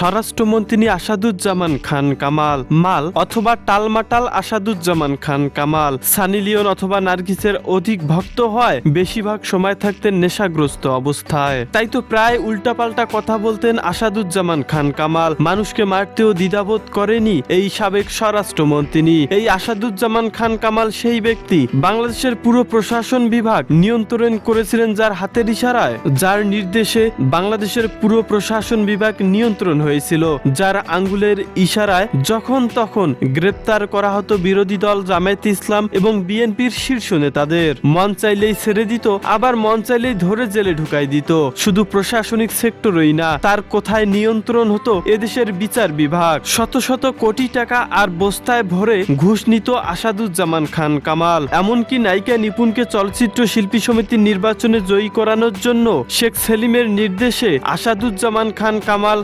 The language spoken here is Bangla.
স্বরাষ্ট্রমন্ত্রী আসাদুজ্জামান খান কামাল, মাল অথবা টালমাটাল আসাদুজ্জামান খান কামাল সানি লিওন অথবা নার্গিসের অধিক ভক্ত হয়, বেশিরভাগ সময় থাকতেন নেশাগ্রস্ত অবস্থায়। তাই তো প্রায় উল্টাপাল্টা কথা বলতেন আসাদুজ্জামান খান কামাল। মানুষকে মারতেও দ্বিধাবোধ করেনি এই সাবেক স্বরাষ্ট্রমন্ত্রী। এই আসাদুজ্জামান খান কামাল সেই ব্যক্তি বাংলাদেশের পুরো প্রশাসন বিভাগ নিয়ন্ত্রণ করেছিলেন যার হাতের ইশারায়, যার নির্দেশে বাংলাদেশের পুরো প্রশাসন বিভাগ নিয়ন্ত্রণ হয়েছিল, যার আঙ্গুলের ইশারায় যখন তখন গ্রেপ্তার করা হতো বিরোধী দল জামায়াতে ইসলাম এবং বিএনপির শীর্ষ নেতাদের। মন চাইলেই ছেড়ে দিত, আবার মন চাইলেই ধরে জেলে ঢুকাই দিত। শুধু প্রশাসনিক সেক্টরই না, তার কোথায় নিয়ন্ত্রণ হতো এদেশের বিচার বিভাগ। শত শত কোটি টাকা আর বস্তায় ভরে ঘুষ নিত আসাদুজ্জামান খান কামাল। এমনকি নায়িকা নিপুণকে চলচ্চিত্র শিল্পী সমিতির নির্বাচনে জয়ী করানোর জন্য শেখ সেলিমের নির্দেশে আসাদুজ্জামান খান কামাল